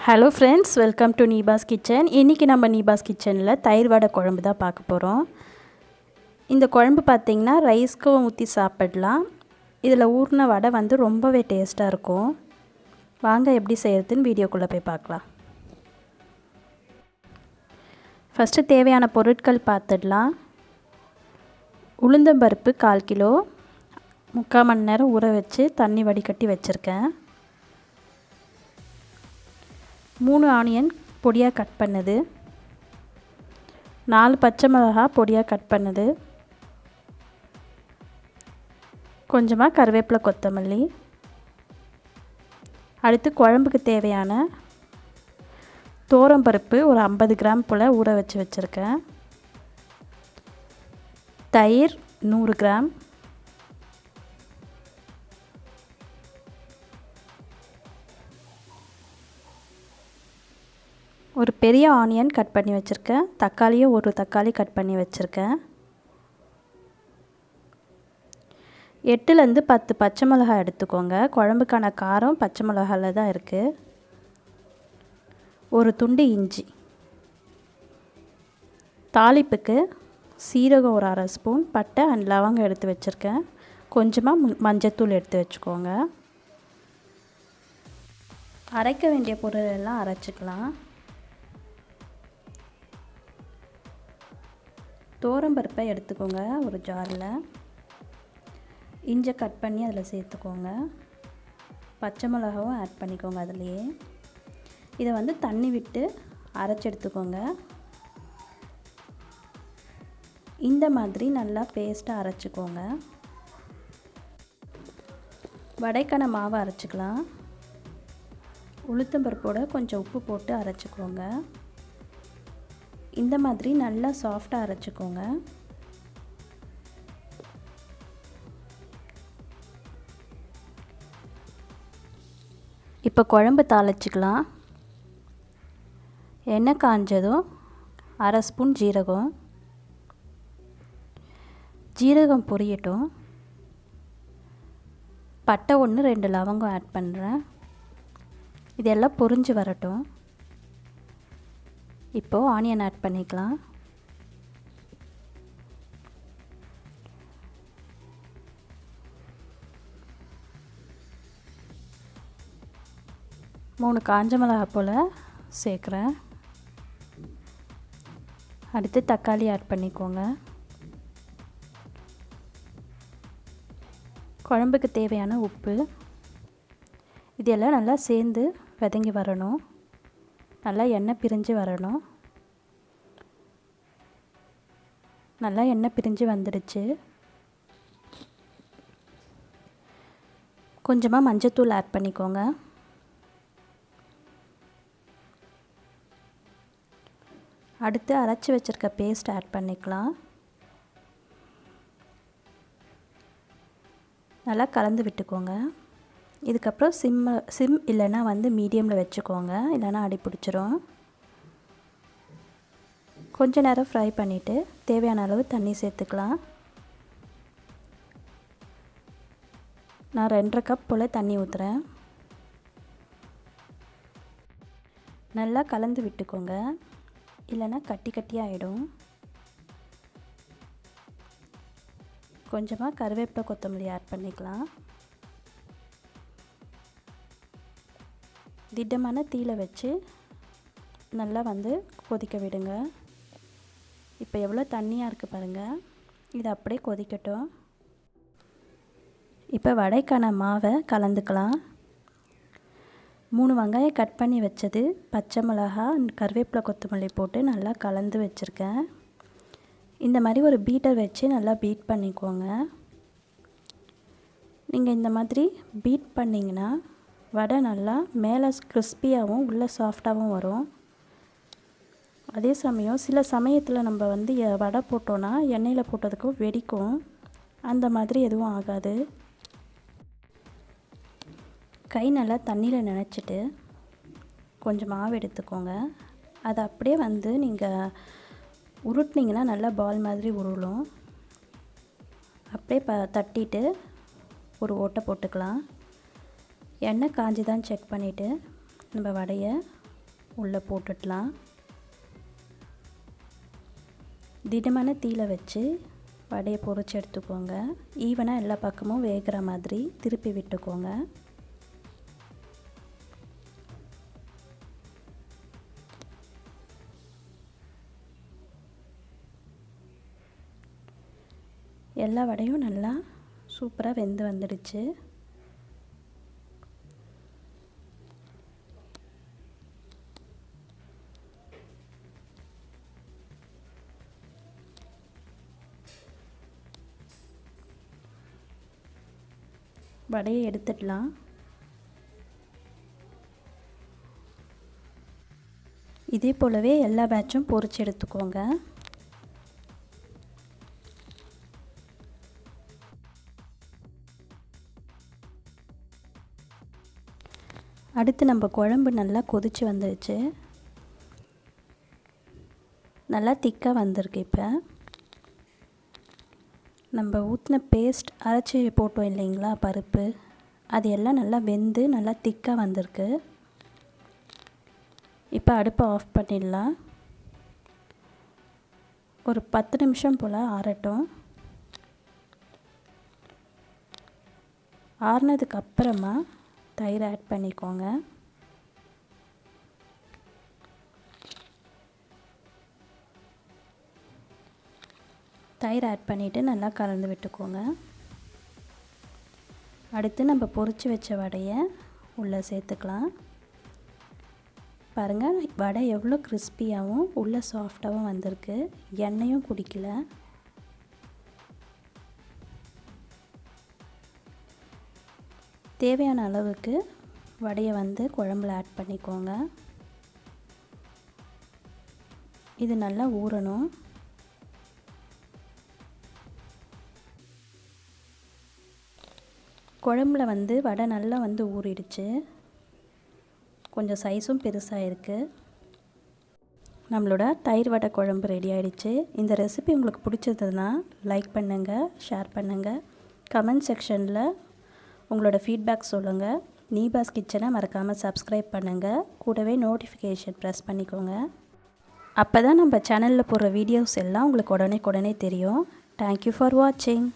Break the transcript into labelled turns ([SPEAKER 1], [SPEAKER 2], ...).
[SPEAKER 1] Hello friends, welcome to Neepa's kitchen. இன்றைக்கி நம்ம நீபாஸ் கிச்சனில் தயிர் வடை குழம்பு தான் பார்க்க போகிறோம். இந்த குழம்பு பார்த்திங்கன்னா ரைஸ்க்கும் ஊற்றி சாப்பிடலாம். இதில் ஊறின வடை வந்து ரொம்பவே டேஸ்ட்டாக இருக்கும். வாங்க எப்படி செய்கிறதுன்னு வீடியோக்குள்ளே போய் பார்க்கலாம். ஃபஸ்ட்டு தேவையான பொருட்கள் பார்த்துடலாம். உளுந்தம்பருப்பு 1/4 கிலோ 3/4 மணி நேரம் ஊற வச்சு தண்ணி வடிகட்டி வச்சுருக்கேன். 3 ஆனியன் பொடியாக கட் பண்ணது, 4 பச்சை மிளகாய் பொடியாக கட் பண்ணது, கொஞ்சமாக கருவேப்பிலை கொத்தமல்லி. அடுத்து குழம்புக்கு தேவையான தோரம்பருப்பு ஒரு 50 கிராம் போல் ஊற வச்சு வச்சுருக்கேன். தயிர் 100 கிராம், ஒரு பெரிய ஆனியன் கட் பண்ணி வச்சுருக்கேன். தக்காளியும் ஒரு தக்காளி கட் பண்ணி வச்சுருக்கேன். 8லேருந்து 10 பச்சை மிளகாய் எடுத்துக்கோங்க. குழம்புக்கான காரம் பச்சை மிளகாயில் தான் இருக்குது. ஒரு துண்டு இஞ்சி. தாளிப்புக்கு சீரகம் ஒரு 1/2 ஸ்பூன், பட்டை அண்ட் லவங்கம் எடுத்து வச்சுருக்கேன். கொஞ்சமாக மஞ்சத்தூள் எடுத்து வச்சுக்கோங்க. அரைக்க வேண்டிய பொருள் எல்லாம் அரைச்சிக்கலாம். தோரம்பருப்பை எடுத்துக்கோங்க ஒரு ஜாரில். இஞ்சி கட் பண்ணி அதில் சேர்த்துக்கோங்க. பச்சை மிளகாவும் ஆட் பண்ணிக்கோங்க அதுலேயே. இதை வந்து தண்ணி விட்டு அரைச்சி எடுத்துக்கோங்க. இந்த மாதிரி நல்லா பேஸ்ட்டாக அரைச்சிக்கோங்க. வடைக்கான மாவை அரைச்சிக்கலாம். உளுத்தம்பருப்போட கொஞ்சம் உப்பு போட்டு அரைச்சிக்கோங்க. இந்த மாதிரி நல்லா சாஃப்டாக அரைச்சிக்கோங்க. இப்போ குழம்பு தாளிச்சிக்கலாம். எண்ணெய் காஞ்சதும் 1/2 ஸ்பூன் ஜீரகம். ஜீரகம் பொரியட்டும். பட்டை 1 2 லவங்கம் ஆட் பண்ணுறேன். இதெல்லாம் பொரிஞ்சு வரட்டும். இப்போது ஆனியன் ஆட் பண்ணிக்கலாம். மூணு காஞ்ச மிளகாய் போல் சேர்க்குறேன். அடுத்து தக்காளி ஆட் பண்ணிக்கோங்க. குழம்புக்கு தேவையான உப்பு. இதெல்லாம் நல்லா சேர்ந்து வதங்கி வரணும். நல்லா எண்ணெய் பிரிஞ்சு வரணும். நல்லா எண்ணெய் பிரிஞ்சு வந்துடுச்சு. கொஞ்சமாக மஞ்சத்தூள் ஆட் பண்ணிக்கோங்க. அடுத்து அரைச்சி வச்சுருக்க பேஸ்ட் ஆட் பண்ணிக்கலாம். நல்லா கலந்து விட்டுக்கோங்க. இதுக்கப்புறம் சிம் இல்லைன்னா வந்து மீடியமில் வச்சுக்கோங்க, இல்லைன்னா அடி பிடிச்சிரும். கொஞ்ச நேரம் ஃப்ரை பண்ணிவிட்டு தேவையான அளவு தண்ணி சேர்த்துக்கலாம். நான் 2.5 கப் போல் தண்ணி ஊற்றுறேன். நல்லா கலந்து விட்டுக்கோங்க, இல்லைன்னா கட்டி கட்டியாகிடும். கொஞ்சமாக கருவேப்பிலை கொத்தமல்லி ஆட் பண்ணிக்கலாம். திட்டமான தீயில வச்சு நல்லா வந்து கொதிக்க விடுங்க. இப்போ எவ்வளோ தண்ணியாக இருக்குது பாருங்கள். இது அப்படியே கொதிக்கட்டும். இப்போ வடைக்கான மாவை கலந்துக்கலாம். 3 வெங்காயம் கட் பண்ணி வச்சது, பச்சை மிளகாய், கருவேப்பிலை கொத்தமல்லி போட்டு நல்லா கலந்து வச்சுருக்கேன். இந்த மாதிரி ஒரு பீட்டர் வச்சு நல்லா பீட் பண்ணிக்கோங்க. நீங்கள் இந்த மாதிரி பீட் பண்ணிங்கன்னா வடை நல்லா மேலே கிறிஸ்பியாகவும் உள்ளே சாஃப்டாகவும் வரும். அதே சமயம் சில சமயத்தில் நம்ம வந்து வடை போட்டோன்னா எண்ணெயில் போட்டதுக்கும் வெடிக்கும். அந்த மாதிரி எதுவும் ஆகாது. கை நல்லா தண்ணியில் நனைச்சிட்டு கொஞ்சம் மாவு எடுத்துக்கோங்க. அதை அப்படியே வந்து நீங்கள் உருட்டினீங்கன்னா நல்லா பால் மாதிரி உருளும். அப்படியே தட்டிட்டு ஒரு ஓட்டை போட்டுக்கலாம். எண்ணெய் காஞ்சி தான் செக் பண்ணிவிட்டு நம்ம வடையை உள்ளே போட்டுடலாம். திடமான தீயில வச்சு வடையை பொரிச்சு எடுத்துக்கோங்க. ஈவனாக எல்லா பக்கமும் வேகிற மாதிரி திருப்பி விட்டுக்கோங்க. எல்லா வடையும் நல்லா சூப்பராக வெந்து வந்துடுச்சு. வடையை எடுத்துடலாம். இதே போலவே எல்லா பேட்சும் பொரிச்சு எடுத்துக்கோங்க. அடுத்து நம்ம குழம்பு நல்லா கொதிச்சு வந்துடுச்சு. நல்லா திக்காக வந்திருக்கு. இப்போ நம்ம ஊற்றின பேஸ்ட் அரைச்சி போட்டோம் இல்லைங்களா பருப்பு, அது எல்லாம் நல்லா வெந்து நல்லா திக்காக வந்திருக்கு. இப்போ அடுப்பை ஆஃப் பண்ணிடலாம். ஒரு 10 நிமிஷம் போல் ஆறட்டும். ஆறுனதுக்கு அப்புறமா தயிர் ஆட் பண்ணிக்கோங்க. தயிர் ஆட் பண்ணிவிட்டு நல்லா கலந்து விட்டுக்கோங்க. அடுத்து நம்ம பொரிச்சு வச்ச வடையை உள்ளே சேர்த்துக்கலாம். பாருங்கள், வடை எவ்வளோ கிறிஸ்பியாகவும் உள்ளே சாஃப்டாகவும் வந்திருக்கு. எண்ணெயும் குடிக்கல. தேவையான அளவுக்கு வடையை வந்து குழம்புல ஆட் பண்ணிக்கோங்க. இது நல்லா ஊறணும். குழம்புல வந்து வடை நல்லா வந்து ஊறிடுச்சு. கொஞ்சம் சைஸும் பெருசாக இருக்குது. நம்மளோட தயிர் வடை குழம்பு ரெடி ஆகிடுச்சு. இந்த ரெசிபி உங்களுக்கு பிடிச்சதுன்னா லைக் பண்ணுங்கள், ஷேர் பண்ணுங்கள், கமெண்ட் செக்ஷனில் உங்களோட ஃபீட்பேக் சொல்லுங்கள். நீபாஸ் கிச்சனை மறக்காமல் சப்ஸ்கிரைப் பண்ணுங்கள். கூடவே நோட்டிஃபிகேஷன் ப்ரெஸ் பண்ணிக்கோங்க. அப்போ தான் நம்ம சேனலில் போடுற வீடியோஸ் எல்லாம் உங்களுக்கு உடனே தெரியும். தேங்க்யூ ஃபார் வாட்சிங்.